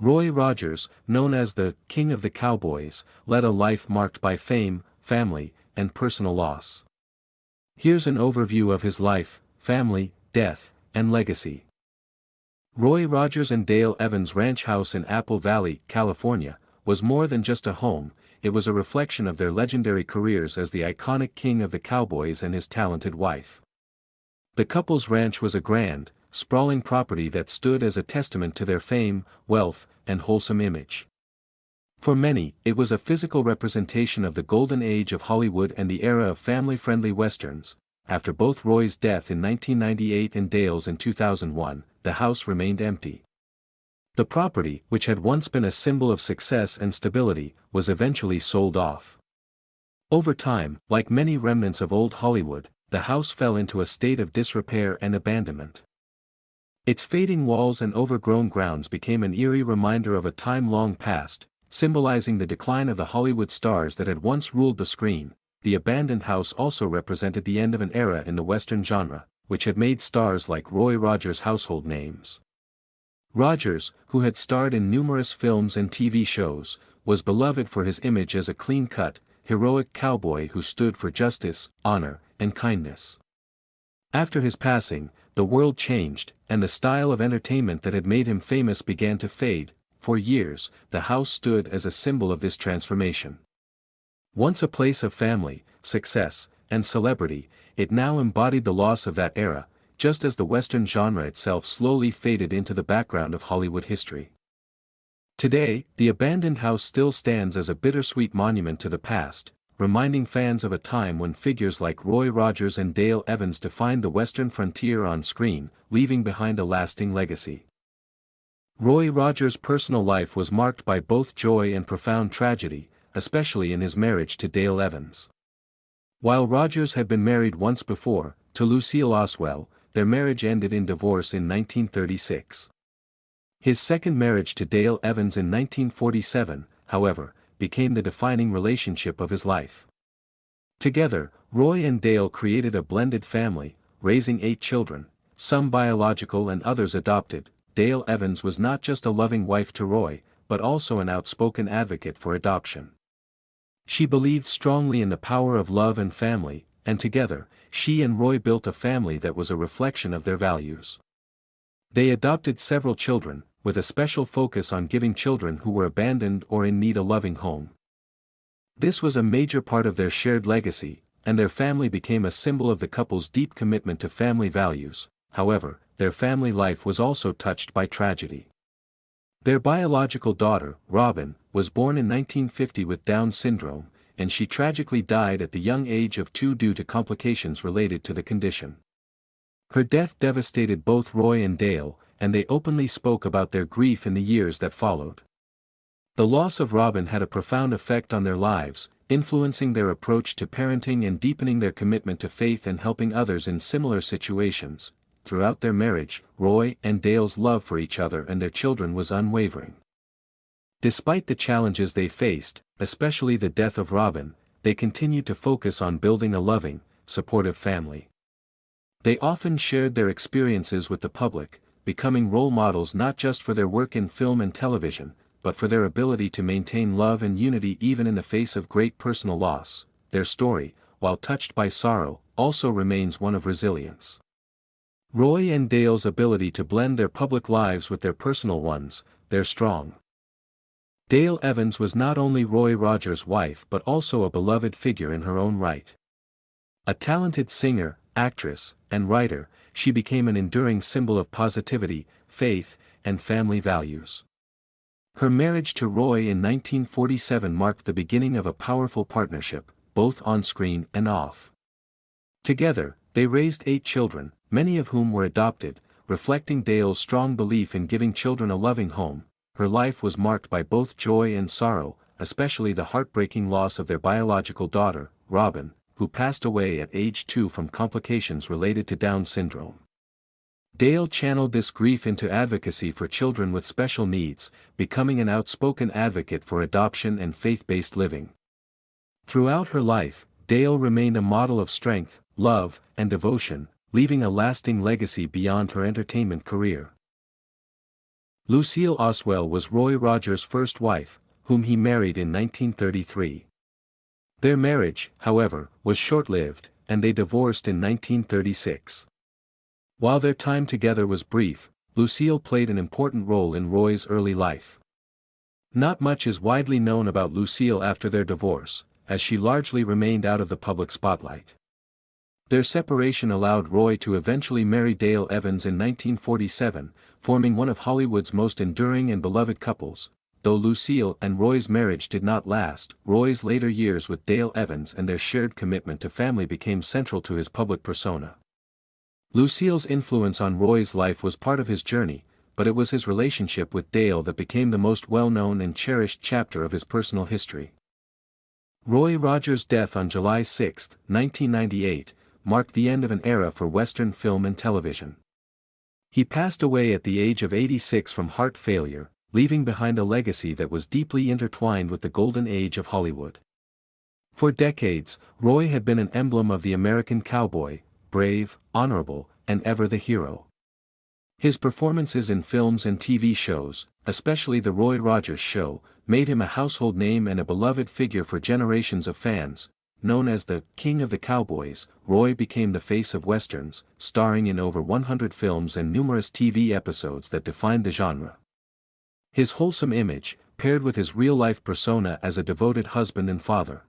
Roy Rogers, known as the King of the Cowboys, led a life marked by fame, family, and personal loss. Here's an overview of his life, family, death, and legacy. Roy Rogers and Dale Evans' ranch house in Apple Valley, California, was more than just a home. It was a reflection of their legendary careers as the iconic King of the Cowboys and his talented wife. The couple's ranch was a grand, sprawling property that stood as a testament to their fame, wealth, and wholesome image. For many, it was a physical representation of the golden age of Hollywood and the era of family-friendly westerns. After both Roy's death in 1998 and Dale's in 2001, the house remained empty. The property, which had once been a symbol of success and stability, was eventually sold off. Over time, like many remnants of old Hollywood, the house fell into a state of disrepair and abandonment. Its fading walls and overgrown grounds became an eerie reminder of a time long past, symbolizing the decline of the Hollywood stars that had once ruled the screen. The abandoned house also represented the end of an era in the Western genre, which had made stars like Roy Rogers household names. Rogers, who had starred in numerous films and TV shows, was beloved for his image as a clean-cut, heroic cowboy who stood for justice, honor, and kindness. After his passing, the world changed, and the style of entertainment that had made him famous began to fade. For years, the house stood as a symbol of this transformation. Once a place of family, success, and celebrity, it now embodied the loss of that era, just as the Western genre itself slowly faded into the background of Hollywood history. Today, the abandoned house still stands as a bittersweet monument to the past, reminding fans of a time when figures like Roy Rogers and Dale Evans defined the Western frontier on screen, leaving behind a lasting legacy. Roy Rogers' personal life was marked by both joy and profound tragedy, especially in his marriage to Dale Evans. While Rogers had been married once before, to Lucille Oswell, their marriage ended in divorce in 1936. His second marriage to Dale Evans in 1947, however, became the defining relationship of his life. Together, Roy and Dale created a blended family, raising 8 children, some biological and others adopted. Dale Evans was not just a loving wife to Roy, but also an outspoken advocate for adoption. She believed strongly in the power of love and family, and together, she and Roy built a family that was a reflection of their values. They adopted several children, with a special focus on giving children who were abandoned or in need a loving home. This was a major part of their shared legacy, and their family became a symbol of the couple's deep commitment to family values. However, their family life was also touched by tragedy. Their biological daughter, Robin, was born in 1950 with Down syndrome, and she tragically died at the young age of 2 due to complications related to the condition. Her death devastated both Roy and Dale, and they openly spoke about their grief in the years that followed. The loss of Robin had a profound effect on their lives, influencing their approach to parenting and deepening their commitment to faith and helping others in similar situations. Throughout their marriage, Roy and Dale's love for each other and their children was unwavering. Despite the challenges they faced, especially the death of Robin, they continued to focus on building a loving, supportive family. They often shared their experiences with the public, becoming role models not just for their work in film and television, but for their ability to maintain love and unity even in the face of great personal loss. Their story, while touched by sorrow, also remains one of resilience. Roy and Dale's ability to blend their public lives with their personal ones, they're strong. Dale Evans was not only Roy Rogers' wife but also a beloved figure in her own right. A talented singer, actress, and writer, she became an enduring symbol of positivity, faith, and family values. Her marriage to Roy in 1947 marked the beginning of a powerful partnership, both on-screen and off. Together, they raised 8 children, many of whom were adopted, reflecting Dale's strong belief in giving children a loving home. Her life was marked by both joy and sorrow, especially the heartbreaking loss of their biological daughter, Robin, who passed away at age 2 from complications related to Down syndrome. Dale channeled this grief into advocacy for children with special needs, becoming an outspoken advocate for adoption and faith-based living. Throughout her life, Dale remained a model of strength, love, and devotion, leaving a lasting legacy beyond her entertainment career. Lucille Oswell was Roy Rogers' first wife, whom he married in 1933. Their marriage, however, was short-lived, and they divorced in 1936. While their time together was brief, Lucille played an important role in Roy's early life. Not much is widely known about Lucille after their divorce, as she largely remained out of the public spotlight. Their separation allowed Roy to eventually marry Dale Evans in 1947, forming one of Hollywood's most enduring and beloved couples. Though Lucille and Roy's marriage did not last, Roy's later years with Dale Evans and their shared commitment to family became central to his public persona. Lucille's influence on Roy's life was part of his journey, but it was his relationship with Dale that became the most well-known and cherished chapter of his personal history. Roy Rogers' death on July 6, 1998, marked the end of an era for Western film and television. He passed away at the age of 86 from heart failure, leaving behind a legacy that was deeply intertwined with the golden age of Hollywood. For decades, Roy had been an emblem of the American cowboy, brave, honorable, and ever the hero. His performances in films and TV shows, especially The Roy Rogers Show, made him a household name and a beloved figure for generations of fans. Known as the King of the Cowboys, Roy became the face of westerns, starring in over 100 films and numerous TV episodes that defined the genre. His wholesome image, paired with his real-life persona as a devoted husband and father,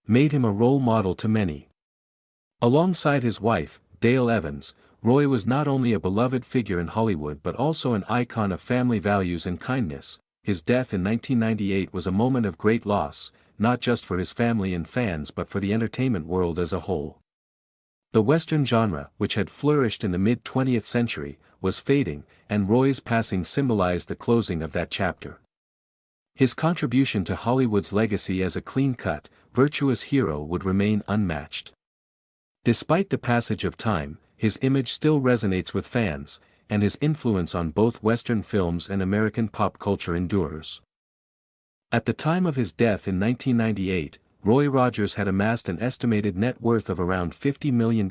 made him a role model to many. Alongside his wife, Dale Evans, Roy was not only a beloved figure in Hollywood but also an icon of family values and kindness. His death in 1998 was a moment of great loss, not just for his family and fans but for the entertainment world as a whole. The Western genre, which had flourished in the mid-20th century, was fading, and Roy's passing symbolized the closing of that chapter. His contribution to Hollywood's legacy as a clean-cut, virtuous hero would remain unmatched. Despite the passage of time, his image still resonates with fans, and his influence on both Western films and American pop culture endures. At the time of his death in 1998, Roy Rogers had amassed an estimated net worth of around $50 million,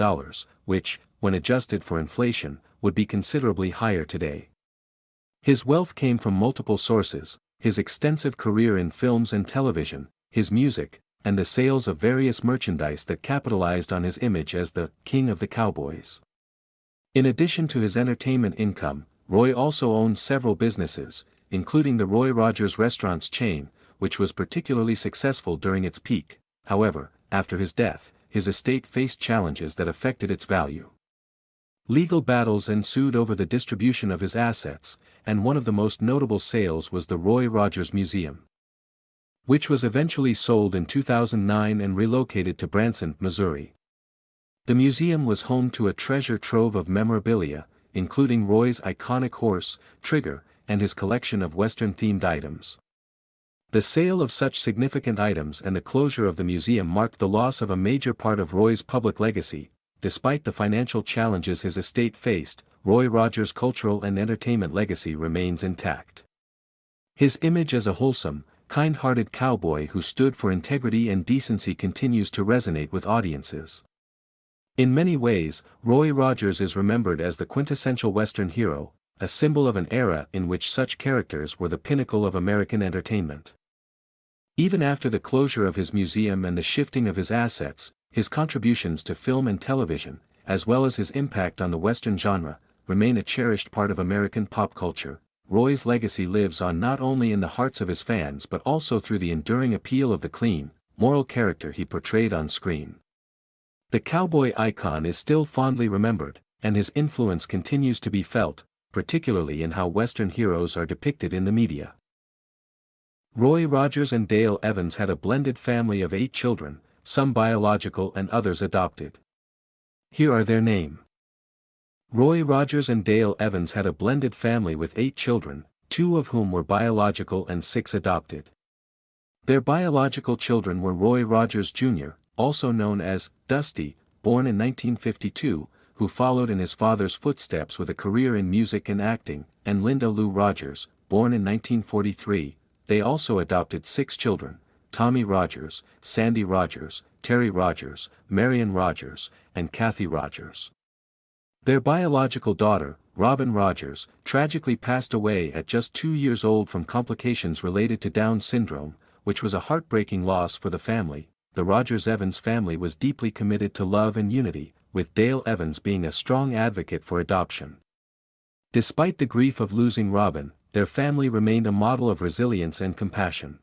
which, when adjusted for inflation, would be considerably higher today. His wealth came from multiple sources: his extensive career in films and television, his music, and the sales of various merchandise that capitalized on his image as the King of the Cowboys. In addition to his entertainment income, Roy also owned several businesses, including the Roy Rogers Restaurants chain, which was particularly successful during its peak. However, after his death, his estate faced challenges that affected its value. Legal battles ensued over the distribution of his assets, and one of the most notable sales was the Roy Rogers Museum, which was eventually sold in 2009 and relocated to Branson, Missouri. The museum was home to a treasure trove of memorabilia, including Roy's iconic horse, Trigger, and his collection of Western-themed items. The sale of such significant items and the closure of the museum marked the loss of a major part of Roy's public legacy. Despite the financial challenges his estate faced, Roy Rogers' cultural and entertainment legacy remains intact. His image as a wholesome, kind-hearted cowboy who stood for integrity and decency continues to resonate with audiences. In many ways, Roy Rogers is remembered as the quintessential Western hero, a symbol of an era in which such characters were the pinnacle of American entertainment. Even after the closure of his museum and the shifting of his assets, his contributions to film and television, as well as his impact on the Western genre, remain a cherished part of American pop culture. Roy's legacy lives on not only in the hearts of his fans but also through the enduring appeal of the clean, moral character he portrayed on screen. The cowboy icon is still fondly remembered, and his influence continues to be felt, particularly in how Western heroes are depicted in the media. Roy Rogers and Dale Evans had a blended family of 8 children, some biological and others adopted. Here are their names. Roy Rogers and Dale Evans had a blended family with 8 children, 2 of whom were biological and 6 adopted. Their biological children were Roy Rogers Jr., also known as Dusty, born in 1952, who followed in his father's footsteps with a career in music and acting, and Linda Lou Rogers, born in 1943. They also adopted 6 children: Tommy Rogers, Sandy Rogers, Terry Rogers, Marion Rogers, and Kathy Rogers. Their biological daughter, Robin Rogers, tragically passed away at just 2 years old from complications related to Down syndrome, which was a heartbreaking loss for the family. The Rogers-Evans family was deeply committed to love and unity, with Dale Evans being a strong advocate for adoption. Despite the grief of losing Robin, their family remained a model of resilience and compassion.